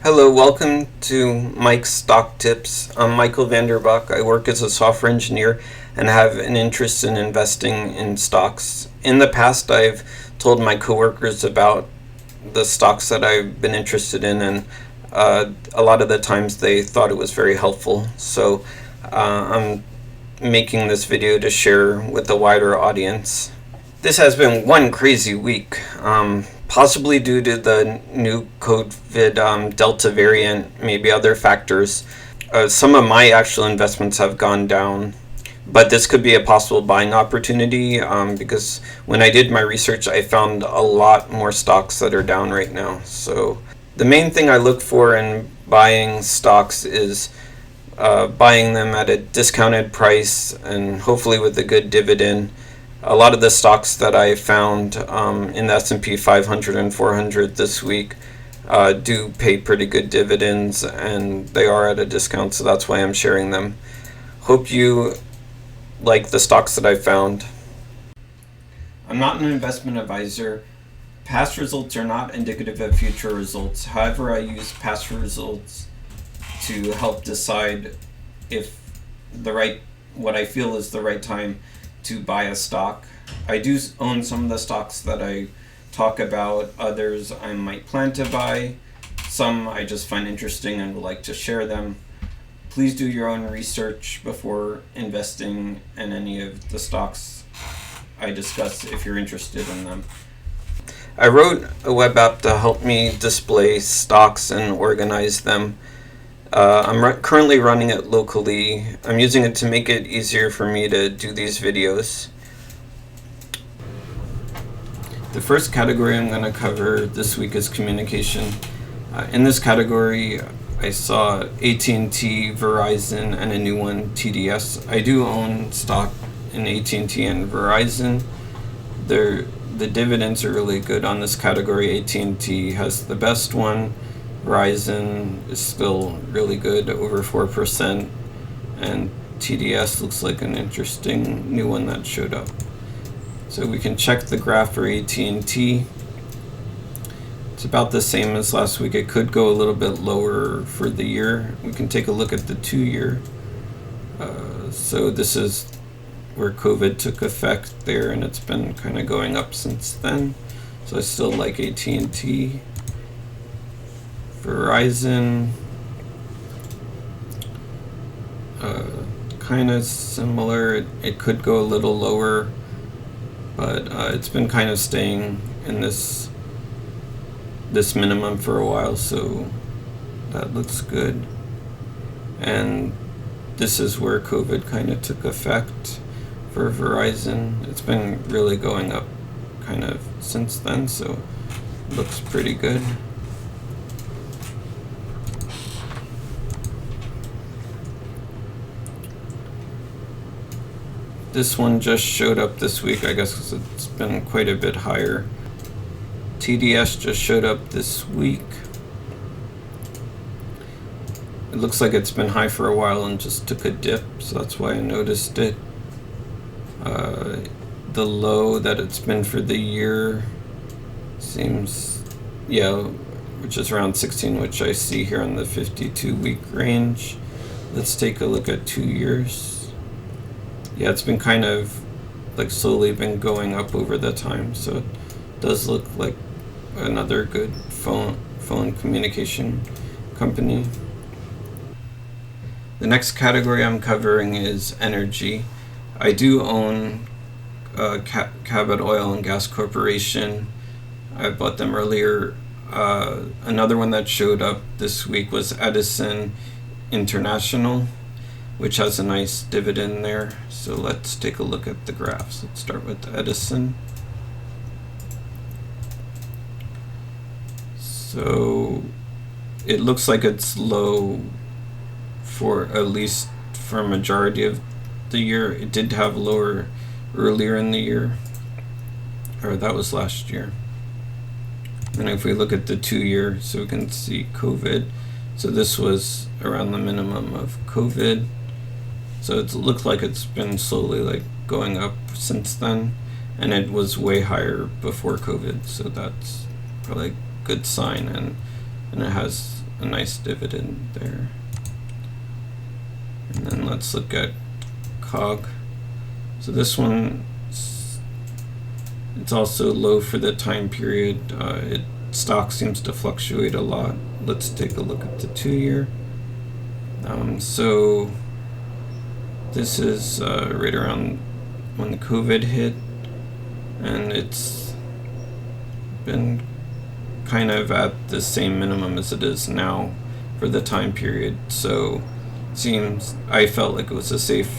Hello, welcome to Mike's Stock Tips. I'm Michael Vanderbuck. I work as a software engineer and have an interest in investing in stocks. In the past, I've told my coworkers about the stocks that I've been interested in, and a lot of the times they thought it was very helpful. So I'm making this video to share with a wider audience. This has been one crazy week. Possibly due to the new COVID Delta variant, maybe other factors. Some of my actual investments have gone down, but this could be a possible buying opportunity because when I did my research, I found a lot more stocks that are down right now. So the main thing I look for in buying stocks is buying them at a discounted price and hopefully with a good dividend. A lot of the stocks that I found in the S&P 500 and 400 this week do pay pretty good dividends, and they are at a discount, so that's why I'm sharing them. Hope you like the stocks that I found. I'm not an investment advisor. Past results are not indicative of future results. However, I use past results to help decide if what I feel is the right time to buy a stock. I do own some of the stocks that I talk about. Others I might plan to buy. Some I just find interesting and would like to share them. Please do your own research before investing in any of the stocks I discuss if you're interested in them. I wrote a web app to help me display stocks and organize them. I'm currently running it locally. I'm using it to make it easier for me to do these videos. The first category I'm going to cover this week is communication. In this category, I saw AT&T, Verizon, and a new one, TDS. I do own stock in AT&T and Verizon. The dividends are really good on this category. AT&T has the best one. Verizon is still really good, over 4%, and TDS looks like an interesting new one that showed up. So we can check the graph for AT&T. It's about the same as last week. It could go a little bit lower for the year. We can take a look at the 2-year. So this is where COVID took effect there, and it's been kind of going up since then. So I still like AT&T. Verizon, kind of similar. It could go a little lower, but it's been kind of staying in this minimum for a while, so that looks good. And this is where COVID kind of took effect for Verizon. It's been really going up kind of since then, so it looks pretty good. This one just showed up this week, I guess, because it's been quite a bit higher. TDS just showed up this week. It looks like it's been high for a while and just took a dip, so that's why I noticed it. The low that it's been for the year seems, which is around 16, which I see here on the 52-week range. Let's take a look at 2 years. Yeah, it's been kind of slowly been going up over the time, so it does look like another good phone communication company. The next category I'm covering is energy. I do own Cabot Oil and Gas Corporation. I bought them earlier. Another one that showed up this week was Edison International, which has a nice dividend there. So let's take a look at the graphs. Let's start with Edison. So it looks like it's low for at least for a majority of the year. It did have lower earlier in the year, or that was last year. And if we look at the 2-year, so we can see COVID. So this was around the minimum of COVID. So it looked like it's been slowly going up since then, and it was way higher before COVID, so that's probably a good sign, and it has a nice dividend there. And then let's look at COG. So this one, it's also low for the time period. Stock seems to fluctuate a lot. Let's take a look at the 2-year. So this is right around when the COVID hit, and it's been kind of at the same minimum as it is now for the time period. So I felt like it was a safe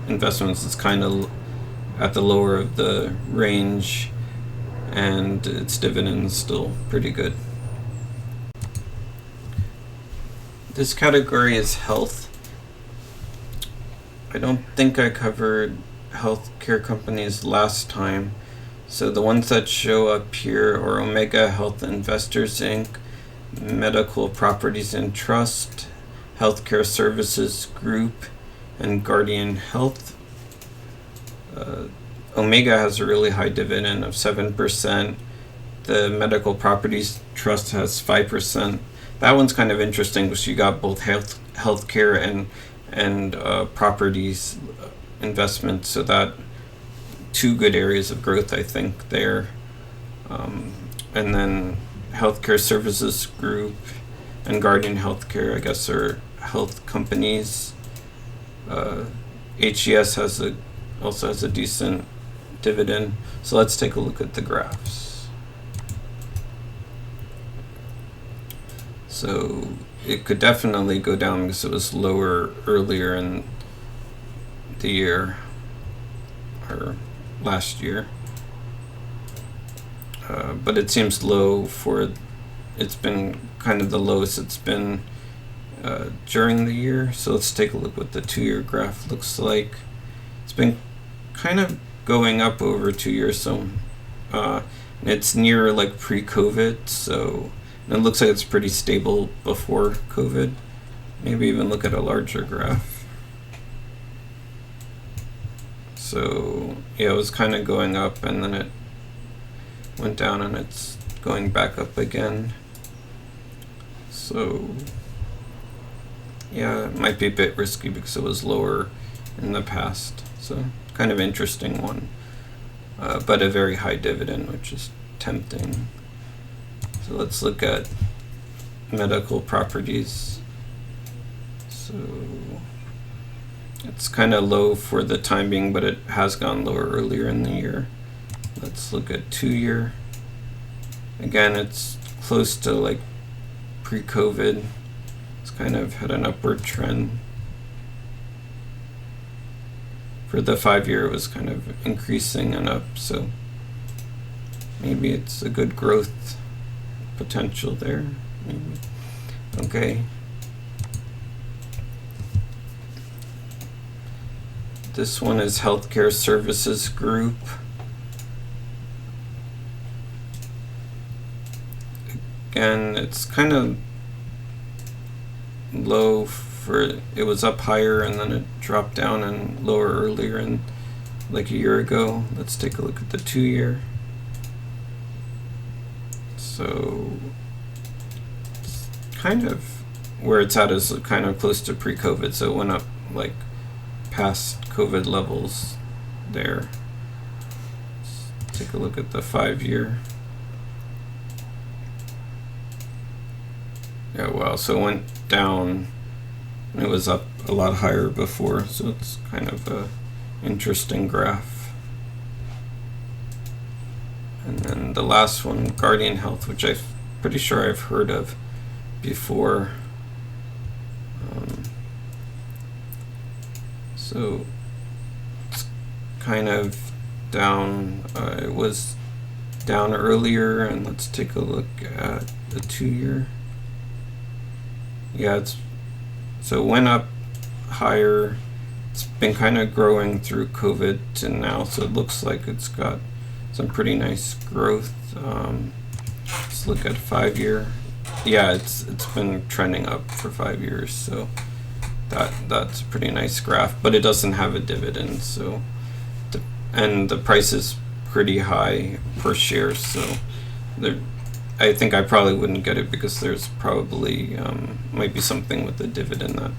investment. It's kind of at the lower of the range, and its dividend's still pretty good. This category is health. I don't think I covered healthcare companies last time. So the ones that show up here are Omega Health Investors Inc., Medical Properties and Trust, Healthcare Services Group, and Guardian Health. Omega has a really high dividend of 7%. The Medical Properties Trust has 5%. That one's kind of interesting because you got both healthcare and properties investments, so that two good areas of growth, I think, there. And then Healthcare Services Group and Guardian Healthcare, I guess, are health companies. HES also has a decent dividend. So let's take a look at the graphs. So it could definitely go down because it was lower earlier in the year, or last year. But it seems low it's been kind of the lowest it's been during the year. So let's take a look what the 2-year graph looks like. It's been kind of going up over 2 years, so it's near like pre-COVID, so it looks like it's pretty stable before COVID. Maybe even look at a larger graph. So yeah, it was kind of going up and then it went down and it's going back up again. So yeah, it might be a bit risky because it was lower in the past. So kind of interesting one, but a very high dividend, which is tempting. So let's look at medical properties. So it's kind of low for the time being, but it has gone lower earlier in the year. Let's look at 2-year. Again, it's close to like pre-COVID. It's kind of had an upward trend. For the 5-year, it was kind of increasing and up, so maybe it's a good growth potential there. Maybe. Okay. This one is Healthcare Services Group. Again, it's kind of low it was up higher and then it dropped down and lower earlier in like a year ago. Let's take a look at the 2-year. So it's kind of where it's at is kind of close to pre-COVID, so it went up like past COVID levels there. Let's take a look at the 5-year. Yeah, wow, so it went down. It was up a lot higher before, so it's kind of a interesting graph. And then the last one, Guardian Health, which I'm pretty sure I've heard of before. So it's kind of down. It was down earlier, and let's take a look at the 2-year. Yeah, so it went up higher. It's been kind of growing through COVID to now, so it looks like it's got some pretty nice growth. Let's look at 5-year. Yeah, it's been trending up for 5 years, so that's a pretty nice graph. But it doesn't have a dividend, so and the price is pretty high per share, so I think I probably wouldn't get it because there's probably might be something with the dividend that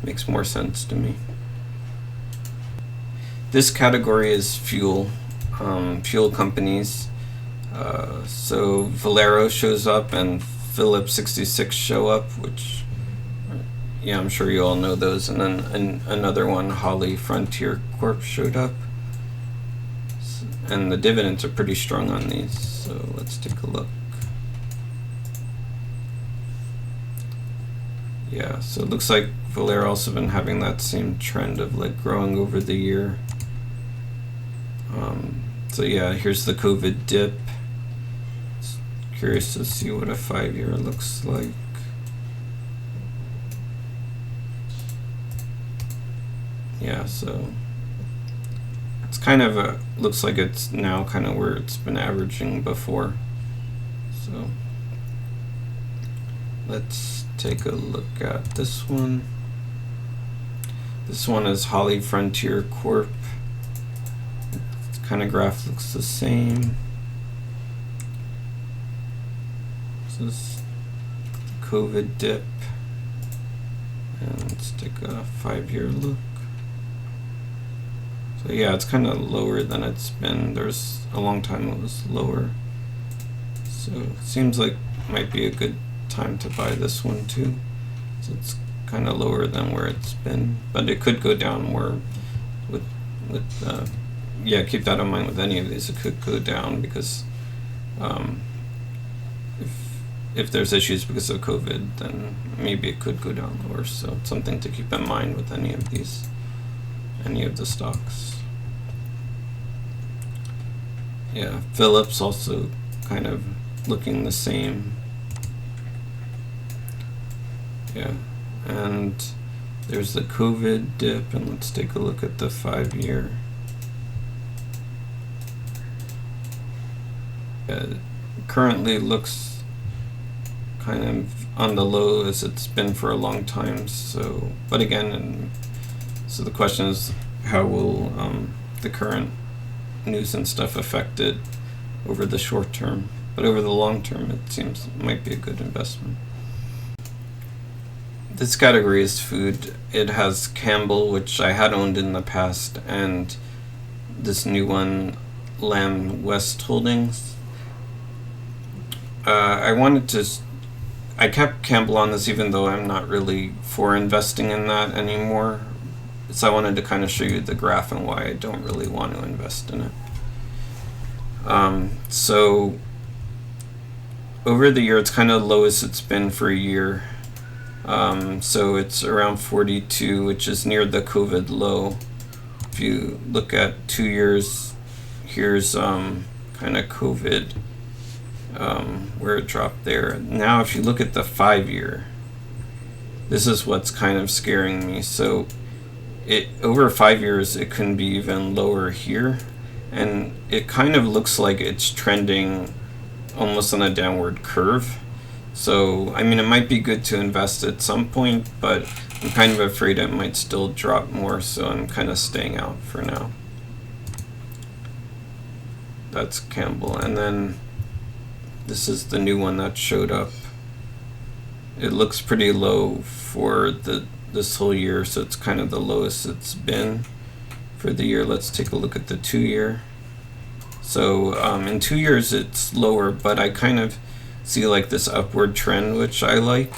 makes more sense to me. This category is fuel, fuel companies. So Valero shows up and Phillips 66 show up, which, yeah, I'm sure you all know those. And then another one, HollyFrontier Corp, showed up. And the dividends are pretty strong on these, so let's take a look. Yeah, so it looks like Valero also been having that same trend of like growing over the year. So yeah, here's the COVID dip. Curious to see what a 5-year looks like. Yeah, so it's kind of looks like it's now kind of where it's been averaging before. So let's take a look at this one. This one is HollyFrontier Corp. Kind of graph looks the same. This is the COVID dip, and let's take a 5-year look. So yeah, it's kind of lower than it's been. There's a long time it was lower, so it seems like it might be a good time to buy this one too. So it's kind of lower than where it's been, but it could go down more with yeah, keep that in mind with any of these. It could go down because if there's issues because of COVID, then maybe it could go down lower. So it's something to keep in mind with any of these, any of the stocks. Yeah, Phillips also kind of looking the same. Yeah, and there's the COVID dip, and let's take a look at the 5-year. Currently looks kind of on the low as it's been for a long time. So, but again, so the question is, how will the current news and stuff affect it over the short term? But over the long term, it seems it might be a good investment. This category is food. It has Campbell, which I had owned in the past, and this new one, Lamb West Holdings. I kept Campbell on this even though I'm not really for investing in that anymore. So I wanted to kind of show you the graph and why I don't really want to invest in it. So over the year, it's kind of lowest it's been for a year. So it's around 42, which is near the COVID low. If you look at 2 years, here's kind of COVID. Where it dropped there. Now if you look at the 5-year, this is what's kind of scaring me. So it over 5 years it can be even lower here, and it kind of looks like it's trending almost on a downward curve. So I mean, it might be good to invest at some point, but I'm kind of afraid it might still drop more, so I'm kind of staying out for now. That's Campbell, and then this is the new one that showed up. It looks pretty low for this whole year, so it's kind of the lowest it's been for the year. Let's take a look at the 2-year. So in 2 years it's lower, but I kind of see like this upward trend, which I like.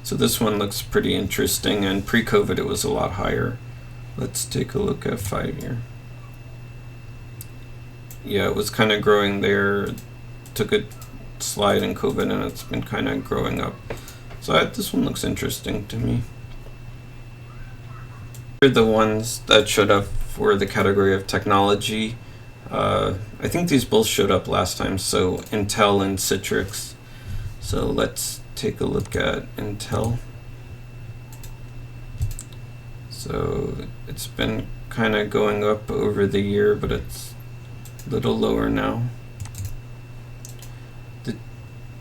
So this one looks pretty interesting, and pre-COVID it was a lot higher. Let's take a look at 5-year. Yeah, it was kind of growing there, took a slide in COVID, and it's been kind of growing up. So this one looks interesting to me. Here are the ones that showed up for the category of technology. I think these both showed up last time, so Intel and Citrix. So let's take a look at Intel. So it's been kind of going up over the year, but it's little lower now. The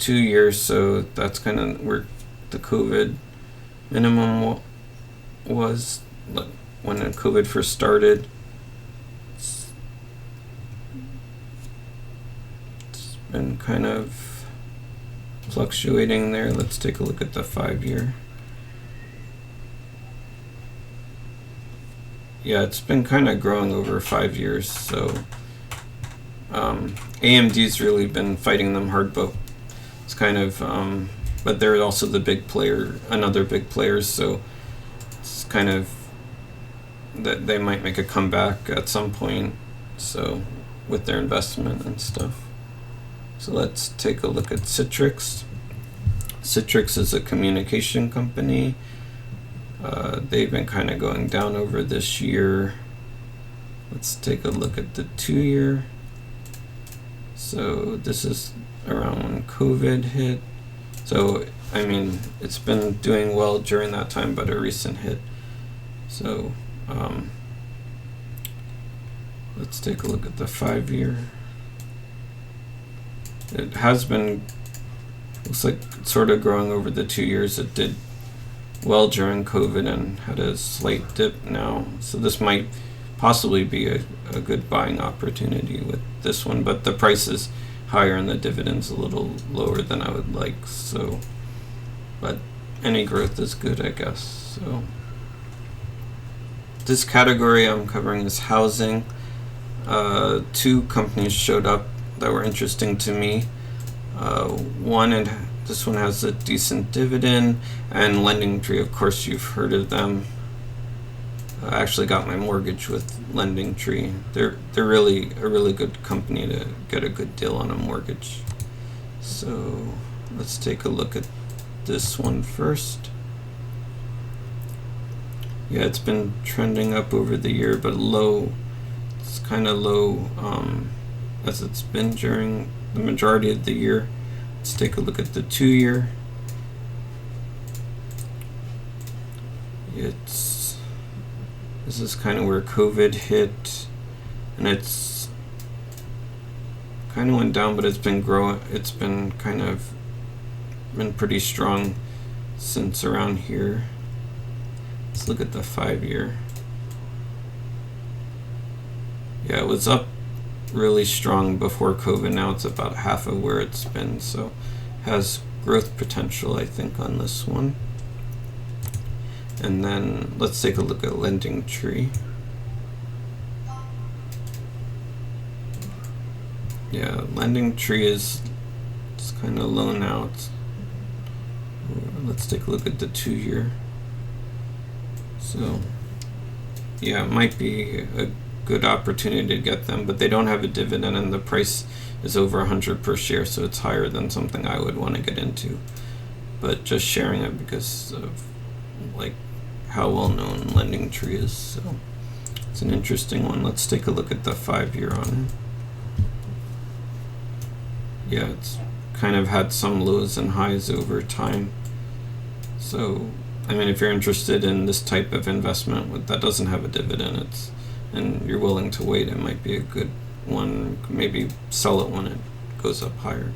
2 years, so that's kind of where the COVID minimum was when COVID first started. It's been kind of fluctuating there. Let's take a look at the 5-year. Yeah, it's been kind of growing over 5 years, so AMD's really been fighting them hard, but it's kind of but they're also the big player, another big player, so it's kind of that they might make a comeback at some point, so with their investment and stuff. So let's take a look at Citrix. Citrix is a communication company. They've been kind of going down over this year. Let's take a look at the 2-year. So this is around when COVID hit. So, I mean, it's been doing well during that time, but a recent hit. So, let's take a look at the 5-year. It has been, looks like it's sort of growing over the 2 years. It did well during COVID and had a slight dip now. So this might possibly be a good buying opportunity with this one, but the price is higher and the dividend's a little lower than I would like. So, but any growth is good, I guess. So this category I'm covering is housing. 2 companies showed up that were interesting to me. This one has a decent dividend, and LendingTree, of course, you've heard of them. I actually got my mortgage with LendingTree. They're really a really good company to get a good deal on a mortgage. So let's take a look at this one first. Yeah, it's been trending up over the year, but low. It's kind of low as it's been during the majority of the year. Let's take a look at the 2-year. This is kind of where COVID hit, and it's kind of went down, but it's been growing. It's been kind of been pretty strong since around here. Let's look at the 5-year. Yeah, it was up really strong before COVID. Now it's about half of where it's been, so has growth potential, I think, on this one. And then let's take a look at LendingTree. Yeah, LendingTree is kind of low now. Let's take a look at the 2-year. So yeah, it might be a good opportunity to get them, but they don't have a dividend and the price is over 100 per share, so it's higher than something I would want to get into. But just sharing it because of like how well known LendingTree is, so it's an interesting one. Let's take a look at the 5-year on it. Yeah, it's kind of had some lows and highs over time. So I mean, if you're interested in this type of investment that doesn't have a dividend, and you're willing to wait, it might be a good one. Maybe sell it when it goes up higher.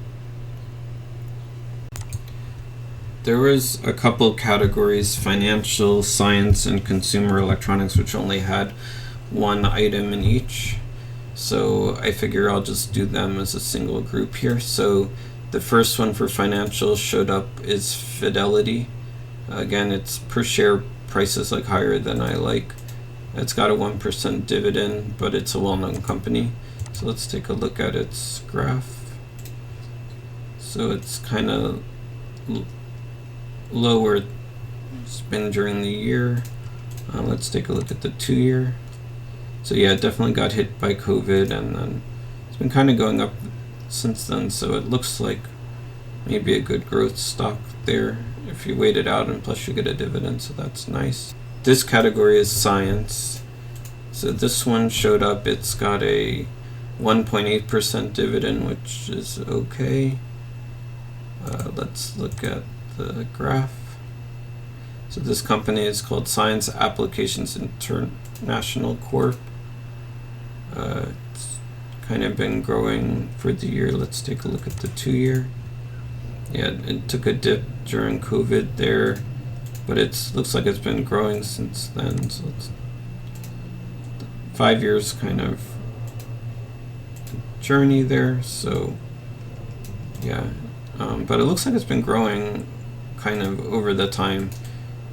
There was a couple categories, financial, science, and consumer electronics, which only had one item in each. So I figure I'll just do them as a single group here. So the first one for financial showed up is Fidelity. Again, its per share price is like higher than I like. It's got a 1% dividend, but it's a well-known company. So let's take a look at its graph. So it's kind of lower it's been during the year. Let's take a look at the 2-year. So yeah, it definitely got hit by COVID, and then it's been kind of going up since then. So it looks like maybe a good growth stock there if you wait it out, and plus you get a dividend, so that's nice. This category is science. So this one showed up. It's got a 1.8% dividend, which is okay. Let's look at the graph. So this company is called Science Applications International Corp. It's kind of been growing for the year. Let's take a look at the 2-year. Yeah, it took a dip during COVID there, but it looks like it's been growing since then. So it's 5 years kind of journey there. So Yeah, but it looks like it's been growing kind of over the time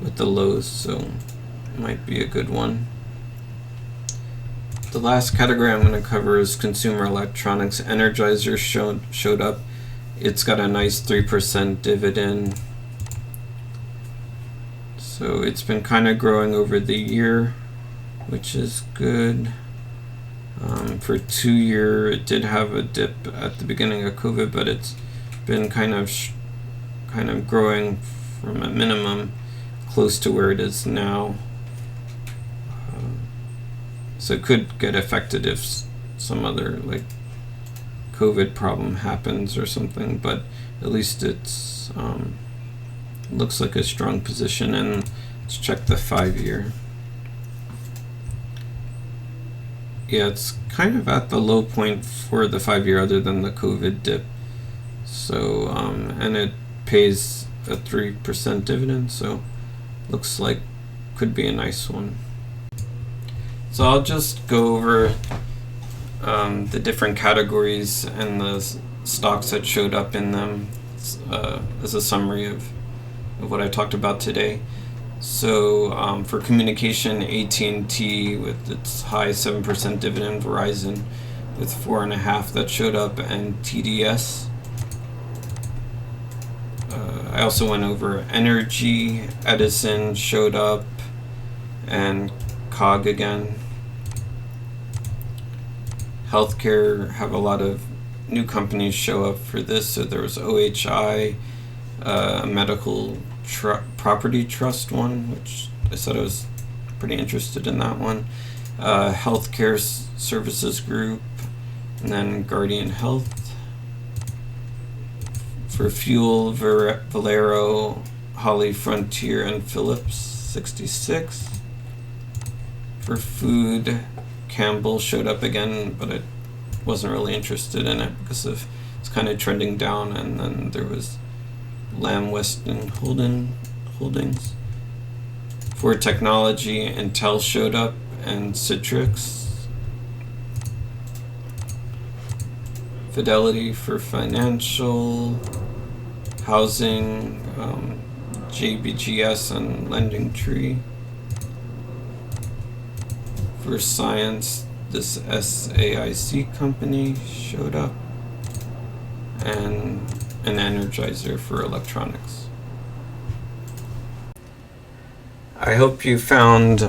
with the lows, so it might be a good one. The last category I'm going to cover is consumer electronics. Energizer showed up. It's got a nice 3% dividend. So it's been kind of growing over the year, which is good. For 2 year, it did have a dip at the beginning of COVID, but it's been kind of growing from a minimum close to where it is now. So it could get affected if some other like COVID problem happens or something, but at least it's looks like a strong position. And let's check the 5 year. Yeah, it's kind of at the low point for the 5 year other than the COVID dip. So and it pays a 3% dividend, so looks like could be a nice one. So I'll just go over the different categories and the stocks that showed up in them as a summary of what I talked about today. So for communication, AT&T with its high 7% dividend, Verizon with 4.5% that showed up, and TDS. I also went over energy, Edison showed up, and COG again. Healthcare have a lot of new companies show up for this. So there was OHI, medical property trust one, which I said I was pretty interested in that one. Healthcare Services Group, and then Guardian Health. For fuel, Valero, Holly Frontier, and Phillips 66. For food, Campbell showed up again, but I wasn't really interested in it because it's kind of trending down. And then there was Lamb Weston Holdings. For technology, Intel showed up, and Citrix. Fidelity for financial, housing, JBGS, and LendingTree. For science, this SAIC company showed up, and an Energizer for electronics. I hope you found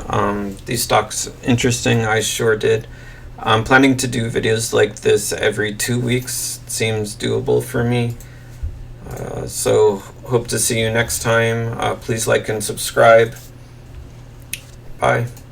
these stocks interesting. I sure did. I'm planning to do videos like this every 2 weeks. It seems doable for me. So hope to see you next time. Please like and subscribe. Bye.